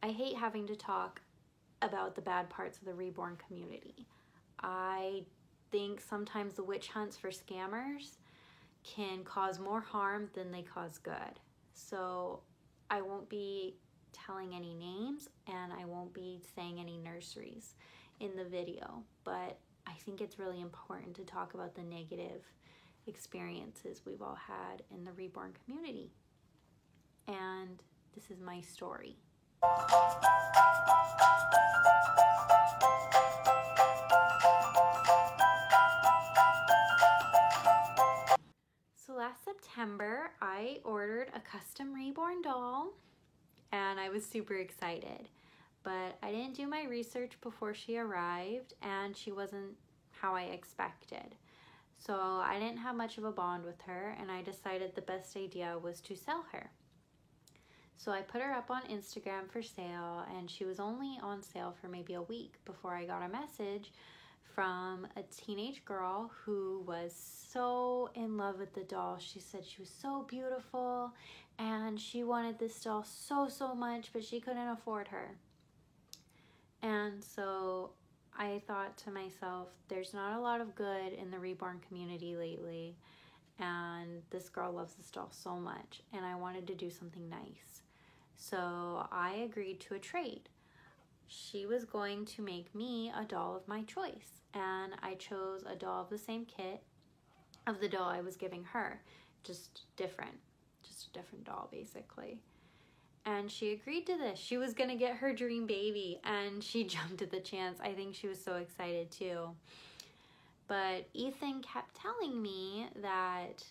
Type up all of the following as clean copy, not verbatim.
I hate having to talk about the bad parts of the Reborn community. I think sometimes the witch hunts for scammers can cause more harm than they cause good. So I won't be telling any names and I won't be saying any nurseries in the video, but I think it's really important to talk about the negative experiences we've all had in the Reborn community. And this is my story. So last September, I ordered a custom Reborn doll and I was super excited. But I didn't do my research before she arrived and she wasn't how I expected. So I didn't have much of a bond with her and I decided the best idea was to sell her. So I put her up on Instagram for sale and she was only on sale for maybe a week before I got a message from a teenage girl who was so in love with the doll. She said she was so beautiful and she wanted this doll so much, but she couldn't afford her. And so I thought to myself, there's not a lot of good in the Reborn community lately, and this girl loves this doll so much, and I wanted to do something nice. So I agreed to a trade. She was going to make me a doll of my choice, and I chose a doll of the same kit of the doll I was giving her, just a different doll basically. And she agreed to this. She was gonna get her dream baby and she jumped at the chance. I think she was so excited too. But Ethan kept telling me that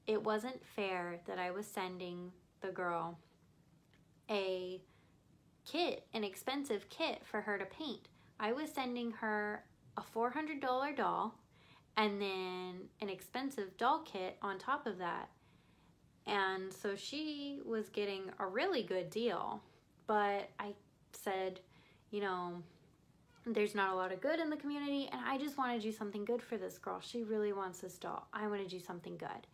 it wasn't fair that I was sending the girl a kit, an expensive kit for her to paint. I was sending her a $400 doll and then an expensive doll kit on top of that. And so she was getting a really good deal. But I said, you know, there's not a lot of good in the community and I just want to do something good for this girl. She really wants this doll. I want to do something good.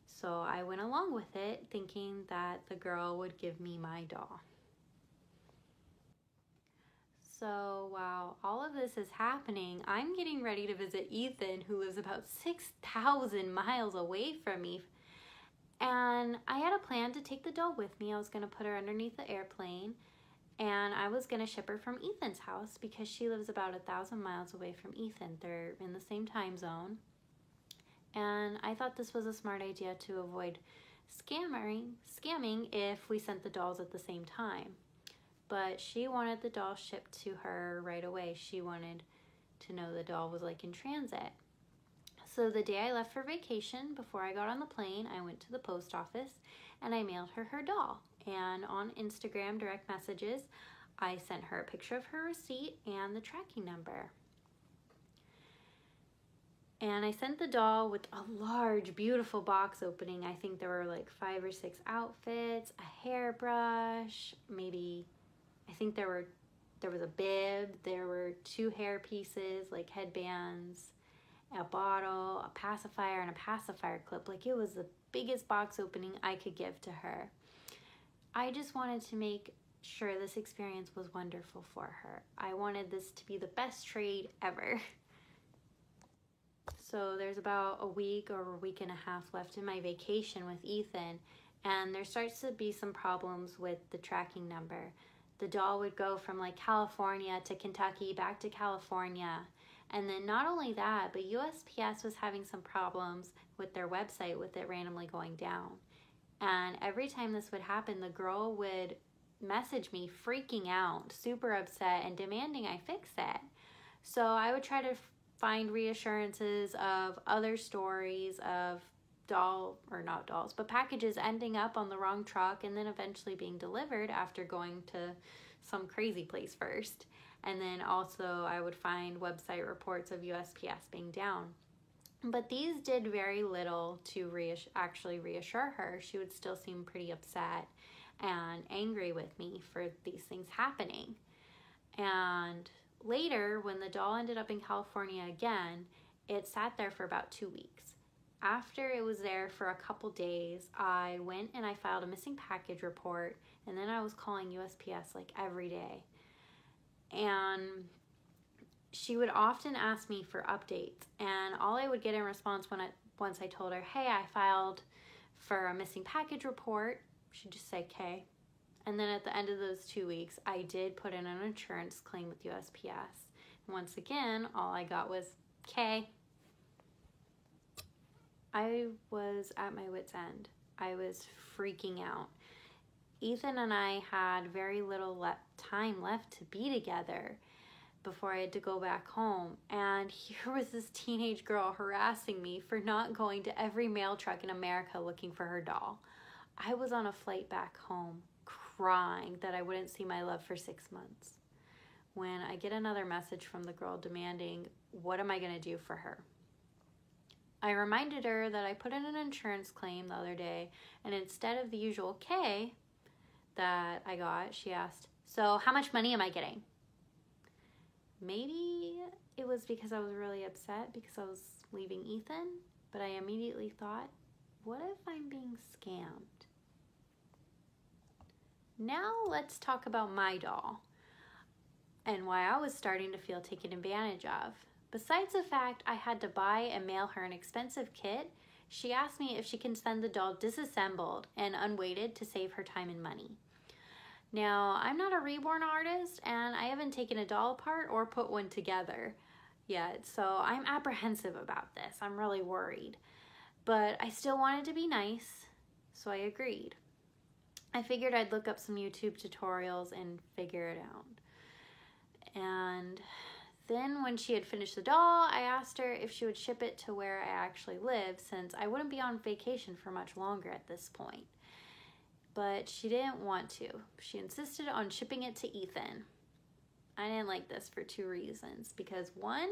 So I went along with it thinking that the girl would give me my doll. So while all of this is happening, I'm getting ready to visit Ethan, who lives about 6,000 miles away from me. And I had a plan to take the doll with me. I was going to put her underneath the airplane and I was going to ship her from Ethan's house because she lives about 1,000 miles away from Ethan. They're in the same time zone. And I thought this was a smart idea to avoid scamming if we sent the dolls at the same time. But she wanted the doll shipped to her right away. She wanted to know the doll was like in transit. So the day I left for vacation, before I got on the plane, I went to the post office and I mailed her her doll. And on Instagram direct messages, I sent her a picture of her receipt and the tracking number. And I sent the doll with a large, beautiful box opening. I think there were like 5 or 6 outfits, a hairbrush, maybe, I think there was a bib, there were 2 hair pieces, like headbands, a bottle, a pacifier, and a pacifier clip. Like it was the biggest box opening I could give to her. I just wanted to make sure this experience was wonderful for her. I wanted this to be the best trade ever. So there's about a week or a week and a half left in my vacation with Ethan, and there starts to be some problems with the tracking number. The doll would go from like California to Kentucky, back to California. And then not only that, but USPS was having some problems with their website with it randomly going down. And every time this would happen, the girl would message me freaking out, super upset and demanding I fix it. So I would try to find reassurances of other stories of packages ending up on the wrong truck and then eventually being delivered after going to some crazy place first. And then also I would find website reports of USPS being down. But these did very little to actually reassure her. She would still seem pretty upset and angry with me for these things happening. And later, when the doll ended up in California again, it sat there for about 2 weeks. after it was there for a couple days, I went and I filed a missing package report, and then I was calling USPS like every day. And she would often ask me for updates, and all I would get in response once I told her, hey, I filed for a missing package report, she'd just say, okay. And then at the end of those 2 weeks, I did put in an insurance claim with USPS. Once again, all I got was, okay. I was at my wit's end. I was freaking out. Ethan and I had very little time left to be together before I had to go back home. And here was this teenage girl harassing me for not going to every mail truck in America looking for her doll. I was on a flight back home crying that I wouldn't see my love for 6 months, when I get another message from the girl demanding, what am I going to do for her? I reminded her that I put in an insurance claim the other day, and instead of the usual K that I got, she asked, so how much money am I getting? Maybe it was because I was really upset because I was leaving Ethan, but I immediately thought, what if I'm being scammed? Now let's talk about my doll and why I was starting to feel taken advantage of. Besides the fact I had to buy and mail her an expensive kit, she asked me if she can send the doll disassembled and unweighted to save her time and money. Now, I'm not a Reborn artist, and I haven't taken a doll apart or put one together yet, so I'm apprehensive about this. I'm really worried. But I still wanted to be nice, so I agreed. I figured I'd look up some YouTube tutorials and figure it out. And then when she had finished the doll, I asked her if she would ship it to where I actually live, since I wouldn't be on vacation for much longer at this point. But she didn't want to. She insisted on shipping it to Ethan. I didn't like this for 2 reasons. Because one,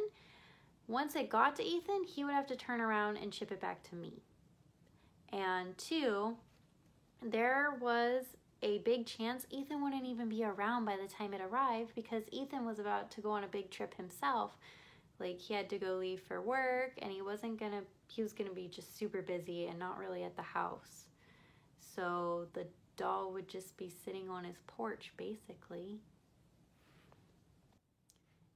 once it got to Ethan, he would have to turn around and ship it back to me. And 2, there was a big chance Ethan wouldn't even be around by the time it arrived, because Ethan was about to go on a big trip himself. Like, he had to go leave for work, and he was gonna be just super busy and not really at the house. So the doll would just be sitting on his porch, basically.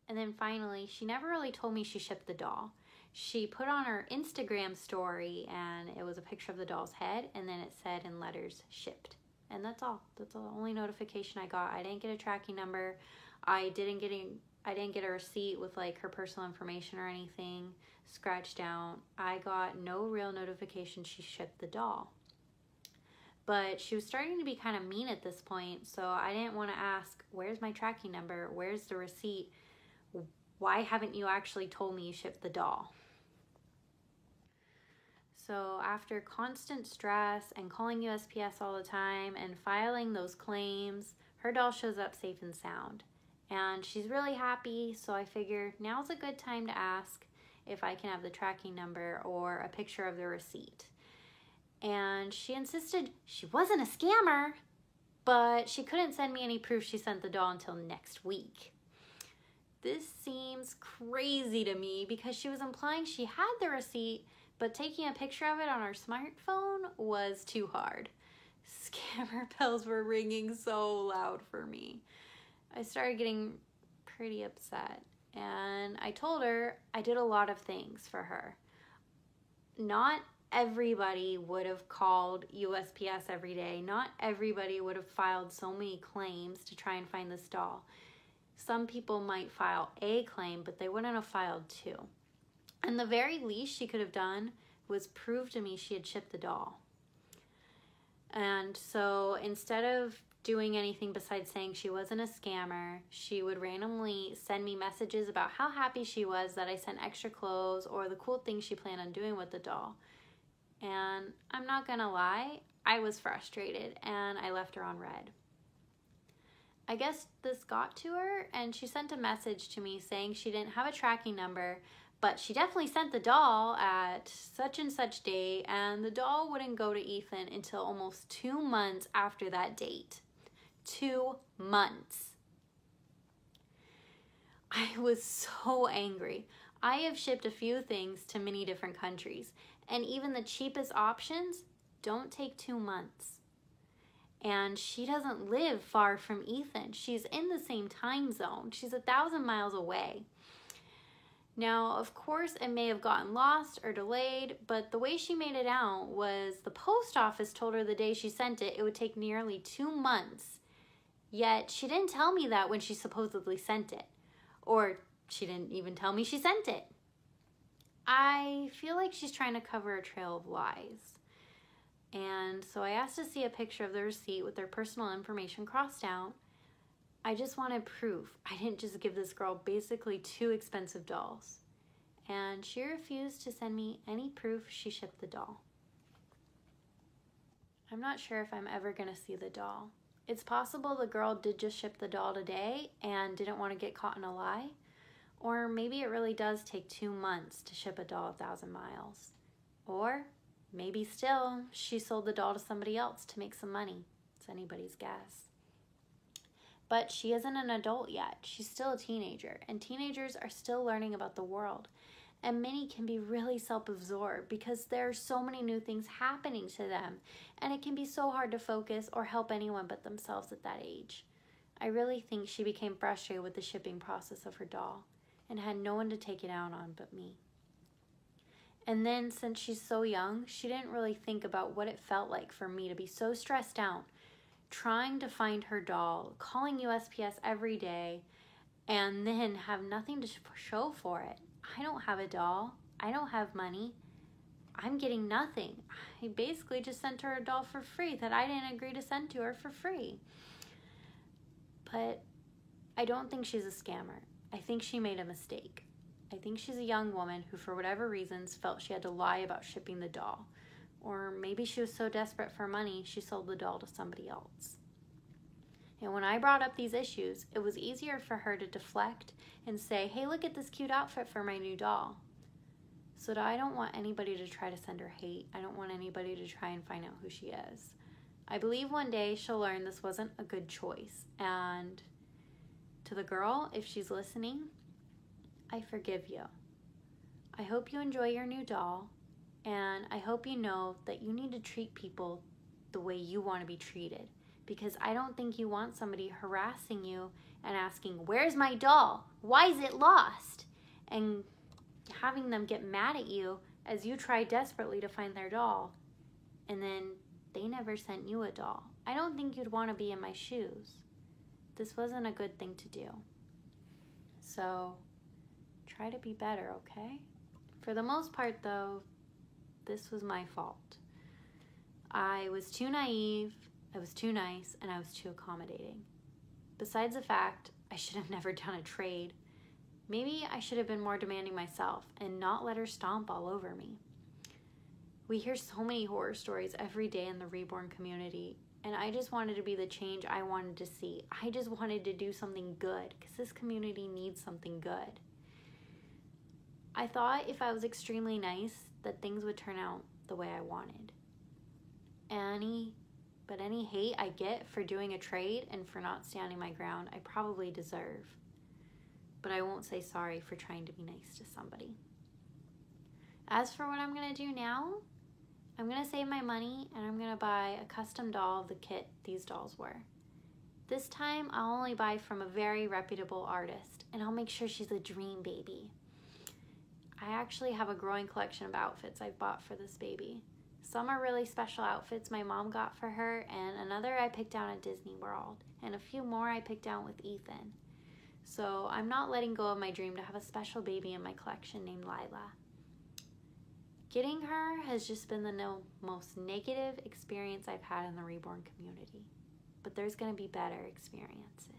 And then finally, she never really told me she shipped the doll. She put on her Instagram story, and it was a picture of the doll's head, and then it said in letters, shipped. And that's all. That's the only notification I got. I didn't get a tracking number. I didn't get a receipt with like her personal information or anything scratched out. I got no real notification she shipped the doll. But she was starting to be kind of mean at this point, so I didn't want to ask, where's my tracking number? Where's the receipt? Why haven't you actually told me you shipped the doll? So after constant stress and calling USPS all the time and filing those claims, her doll shows up safe and sound. And she's really happy, so I figure now's a good time to ask if I can have the tracking number or a picture of the receipt. And she insisted she wasn't a scammer, but she couldn't send me any proof she sent the doll until next week. This seems crazy to me because she was implying she had the receipt, but taking a picture of it on her smartphone was too hard. Scammer bells were ringing so loud for me. I started getting pretty upset, and I told her I did a lot of things for her. Not everybody would have called USPS every day. Not everybody would have filed so many claims to try and find this doll. Some people might file a claim, but they wouldn't have filed 2. And the very least she could have done was prove to me she had shipped the doll. And so instead of doing anything besides saying she wasn't a scammer, she would randomly send me messages about how happy she was that I sent extra clothes or the cool things she planned on doing with the doll. And I'm not gonna lie, I was frustrated and I left her on red. I guess this got to her, and she sent a message to me saying she didn't have a tracking number, but she definitely sent the doll at such and such date, and the doll wouldn't go to Ethan until almost 2 months after that date. 2 months. I was so angry. I have shipped a few things to many different countries, And even the cheapest options don't take 2 months. And she doesn't live far from Ethan. She's in the same time zone. She's 1,000 miles away. Now, of course, it may have gotten lost or delayed, but the way she made it out was the post office told her the day she sent it, it would take nearly 2 months. Yet, she didn't tell me that when she supposedly sent it. Or she didn't even tell me she sent it. I feel like she's trying to cover a trail of lies. And so I asked to see a picture of the receipt with their personal information crossed out. I just wanted proof. I didn't just give this girl basically 2 expensive dolls. And she refused to send me any proof she shipped the doll. I'm not sure if I'm ever going to see the doll. It's possible the girl did just ship the doll today and didn't want to get caught in a lie. Or maybe it really does take 2 months to ship a doll 1,000 miles. Or maybe still she sold the doll to somebody else to make some money. It's anybody's guess. But she isn't an adult yet. She's still a teenager, and teenagers are still learning about the world. And many can be really self-absorbed because there are so many new things happening to them, and it can be so hard to focus or help anyone but themselves at that age. I really think she became frustrated with the shipping process of her doll and had no one to take it out on but me. And then, since she's so young, she didn't really think about what it felt like for me to be so stressed out, trying to find her doll, calling USPS every day, and then have nothing to show for it. I don't have a doll. I don't have money. I'm getting nothing. I basically just sent her a doll for free that I didn't agree to send to her for free. But I don't think she's a scammer. I think she made a mistake. I think she's a young woman who, for whatever reasons, felt she had to lie about shipping the doll. Or maybe she was so desperate for money, she sold the doll to somebody else. And when I brought up these issues, it was easier for her to deflect and say, hey, look at this cute outfit for my new doll. So that I don't want anybody to try to send her hate. I don't want anybody to try and find out who she is. I believe one day she'll learn this wasn't a good choice. And to the girl, if she's listening, I forgive you. I hope you enjoy your new doll. And I hope you know that you need to treat people the way you want to be treated. Because I don't think you want somebody harassing you and asking, where's my doll? Why is it lost? And having them get mad at you as you try desperately to find their doll. And then they never sent you a doll. I don't think you'd want to be in my shoes. This wasn't a good thing to do. So try to be better, okay? For the most part, though, this was my fault. I was too naive, I was too nice, and I was too accommodating. Besides the fact, I should have never done a trade. Maybe I should have been more demanding myself and not let her stomp all over me. We hear so many horror stories every day in the Reborn community, and I just wanted to be the change I wanted to see. I just wanted to do something good because this community needs something good. I thought if I was extremely nice that things would turn out the way I wanted. But any hate I get for doing a trade and for not standing my ground, I probably deserve. But I won't say sorry for trying to be nice to somebody. As for what I'm going to do now, I'm going to save my money and I'm going to buy a custom doll of the kit these dolls were. This time I'll only buy from a very reputable artist, and I'll make sure she's a dream baby. I actually have a growing collection of outfits I've bought for this baby. Some are really special outfits my mom got for her, and another I picked out at Disney World, and a few more I picked out with Ethan. So I'm not letting go of my dream to have a special baby in my collection named Lila. Getting her has just been the most negative experience I've had in the Reborn community, but there's going to be better experiences.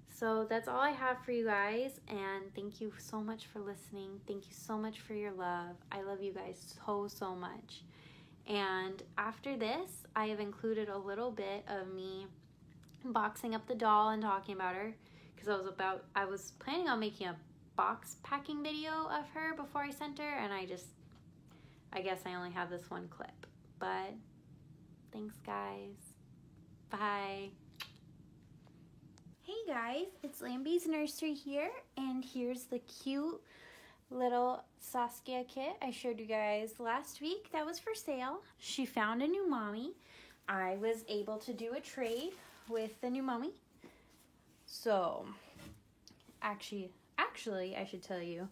So that's all I have for you guys, and thank you so much for listening. Thank you so much for your love. I love you guys so much. And after this, I have included a little bit of me boxing up the doll and talking about her, because I was planning on making a box packing video of her before I sent her, and I guess I only have this one clip. But thanks, guys. Bye. Hey guys, it's Lambie's Nursery here, and here's the cute little Saskia kit I showed you guys last week that was for sale. She found a new mommy. I was able to do a trade with the new mommy. So, actually, I should tell you,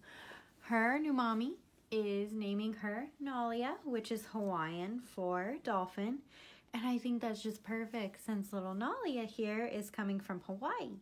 her new mommy is naming her Nalia, which is Hawaiian for dolphin. And I think that's just perfect since little Nalia here is coming from Hawaii.